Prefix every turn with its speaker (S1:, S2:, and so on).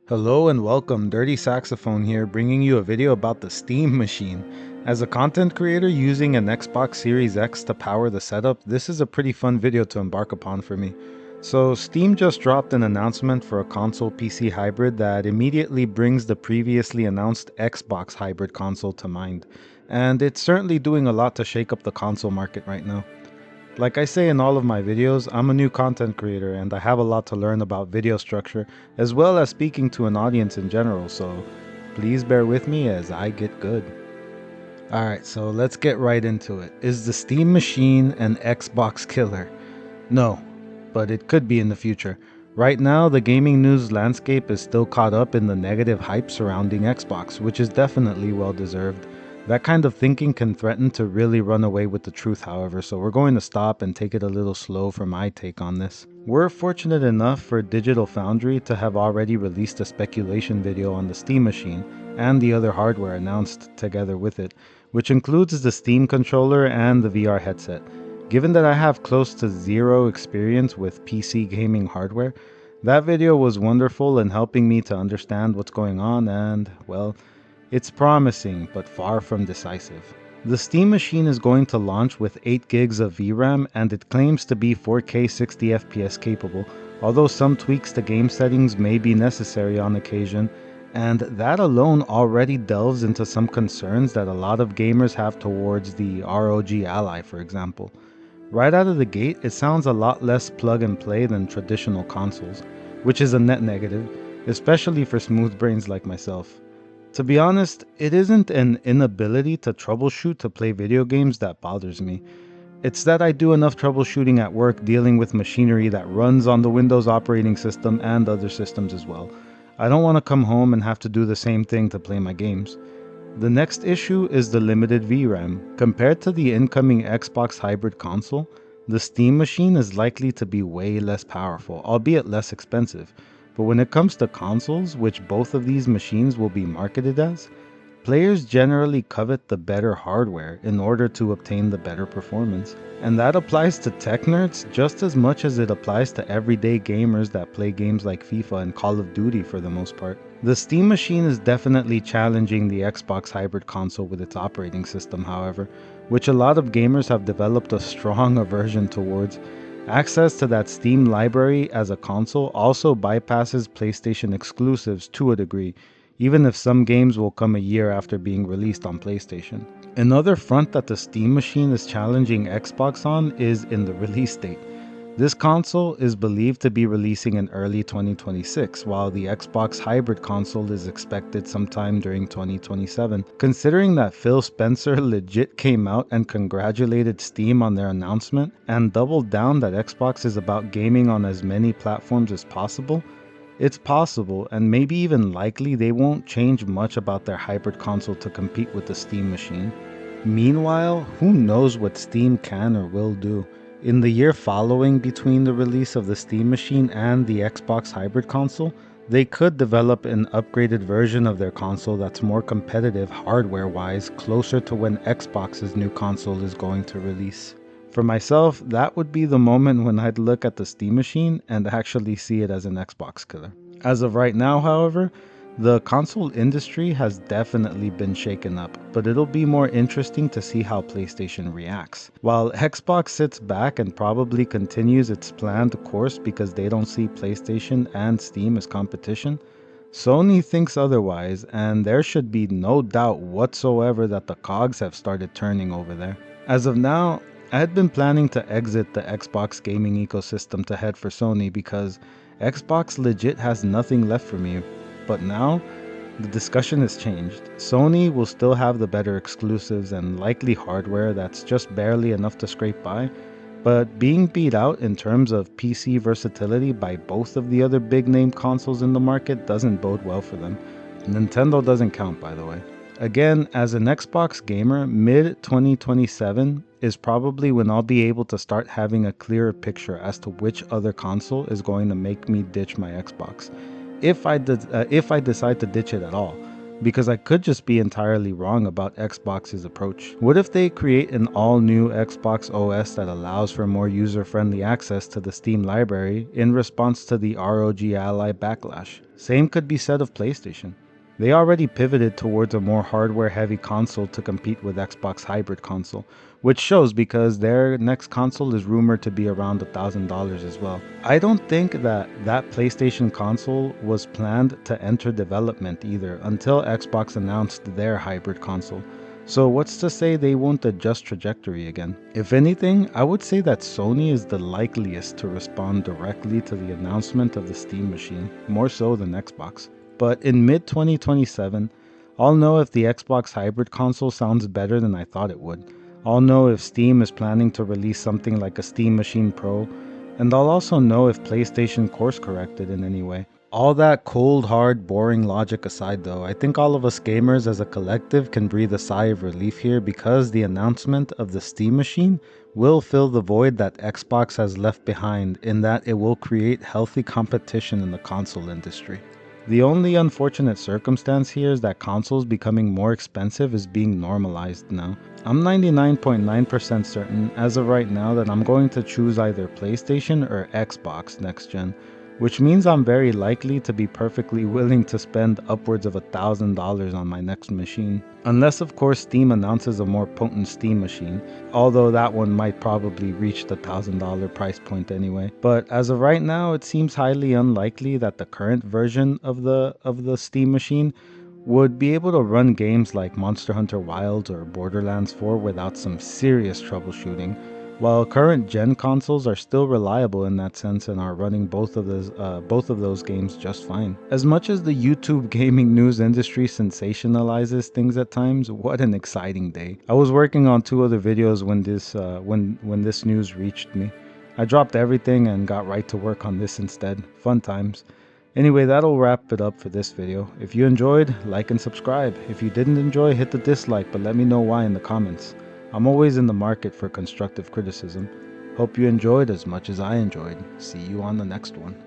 S1: Hello and welcome, Dirty Saxophone here, bringing you a video about the Steam Machine. As a content creator using an Xbox Series X to power the setup, this is a pretty fun video to embark upon for me. So Steam just dropped an announcement for a console PC hybrid that immediately brings the previously announced Xbox hybrid console to mind. And it's certainly doing a lot to shake up the console market right now. Like I say in all of my videos, I'm a new content creator and I have a lot to learn about video structure as well as speaking to an audience in general, so please bear with me as I get good. Alright, so let's get right into it. Is the Steam Machine an Xbox killer? No, but it could be in the future. Right now, the gaming news landscape is still caught up in the negative hype surrounding Xbox, which is definitely well deserved. That kind of thinking can threaten to really run away with the truth, however, so we're going to stop and take it a little slow for my take on this. We're fortunate enough for Digital Foundry to have already released a speculation video on the Steam Machine and the other hardware announced together with it, which includes the Steam controller and the VR headset. Given that I have close to zero experience with PC gaming hardware, that video was wonderful in helping me to understand what's going on and, well, it's promising, but far from decisive. The Steam Machine is going to launch with 8 gigs of VRAM and it claims to be 4K 60 FPS capable, although some tweaks to game settings may be necessary on occasion, and that alone already delves into some concerns that a lot of gamers have towards the ROG Ally, for example. Right out of the gate, it sounds a lot less plug and play than traditional consoles, which is a net negative, especially for smooth brains like myself. To be honest, it isn't an inability to troubleshoot to play video games that bothers me. It's that I do enough troubleshooting at work dealing with machinery that runs on the Windows operating system and other systems as well. I don't want to come home and have to do the same thing to play my games. The next issue is the limited VRAM. Compared to the incoming Xbox hybrid console, the Steam Machine is likely to be way less powerful, albeit less expensive. But when it comes to consoles, which both of these machines will be marketed as, players generally covet the better hardware in order to obtain the better performance. And that applies to tech nerds just as much as it applies to everyday gamers that play games like FIFA and Call of Duty for the most part. The Steam Machine is definitely challenging the Xbox hybrid console with its operating system, however, which a lot of gamers have developed a strong aversion towards. Access to that Steam library as a console also bypasses PlayStation exclusives to a degree, even if some games will come a year after being released on PlayStation. Another front that the Steam Machine is challenging Xbox on is in the release date. This console is believed to be releasing in early 2026, while the Xbox hybrid console is expected sometime during 2027. Considering that Phil Spencer legit came out and congratulated Steam on their announcement and doubled down that Xbox is about gaming on as many platforms as possible, it's possible, and maybe even likely, they won't change much about their hybrid console to compete with the Steam Machine. Meanwhile, who knows what Steam can or will do. In the year following between the release of the Steam Machine and the Xbox hybrid console, they could develop an upgraded version of their console that's more competitive hardware-wise, closer to when Xbox's new console is going to release. For myself, that would be the moment when I'd look at the Steam Machine and actually see it as an Xbox killer. As of right now, however, the console industry has definitely been shaken up, but it'll be more interesting to see how PlayStation reacts. While Xbox sits back and probably continues its planned course because they don't see PlayStation and Steam as competition, Sony thinks otherwise, and there should be no doubt whatsoever that the cogs have started turning over there. As of now, I had been planning to exit the Xbox gaming ecosystem to head for Sony because Xbox legit has nothing left for me. But now, the discussion has changed. Sony will still have the better exclusives and likely hardware that's just barely enough to scrape by, but being beat out in terms of PC versatility by both of the other big name consoles in the market doesn't bode well for them. Nintendo doesn't count, by the way. Again, as an Xbox gamer, mid-2027 is probably when I'll be able to start having a clearer picture as to which other console is going to make me ditch my Xbox. If I decide to ditch it at all. because I could just be entirely wrong about Xbox's approach. What if they create an all-new Xbox OS that allows for more user-friendly access to the Steam library in response to the ROG Ally backlash? Same could be said of PlayStation. They already pivoted towards a more hardware-heavy console to compete with Xbox Hybrid Console, which shows because their next console is rumored to be around $1,000 as well. I don't think that PlayStation console was planned to enter development either until Xbox announced their hybrid console. So what's to say they won't adjust trajectory again? If anything, I would say that Sony is the likeliest to respond directly to the announcement of the Steam machine, more so than Xbox. But in mid-2027, I'll know if the Xbox hybrid console sounds better than I thought it would. I'll know if Steam is planning to release something like a Steam Machine Pro, and I'll also know if PlayStation course corrected in any way. All that cold, hard, boring logic aside though, I think all of us gamers as a collective can breathe a sigh of relief here because the announcement of the Steam Machine will fill the void that Xbox has left behind in that it will create healthy competition in the console industry. The only unfortunate circumstance here is that consoles becoming more expensive is being normalized now. I'm 99.9% certain as of right now that I'm going to choose either PlayStation or Xbox next gen, which means I'm very likely to be perfectly willing to spend upwards of $1,000 on my next machine. Unless of course Steam announces a more potent Steam machine, although that one might probably reach the $1,000 price point anyway. But as of right now, it seems highly unlikely that the current version of the Steam machine would be able to run games like Monster Hunter Wilds or Borderlands 4 without some serious troubleshooting, while current gen consoles are still reliable in that sense and are running both of those games just fine. As much as the YouTube gaming news industry sensationalizes things at times, what an exciting day. I was working on 2 other videos when this news reached me. I dropped everything and got right to work on this instead. Fun times. Anyway, that'll wrap it up for this video. If you enjoyed, like and subscribe. If you didn't enjoy, hit the dislike, but let me know why in the comments. I'm always in the market for constructive criticism. Hope you enjoyed as much as I enjoyed. See you on the next one.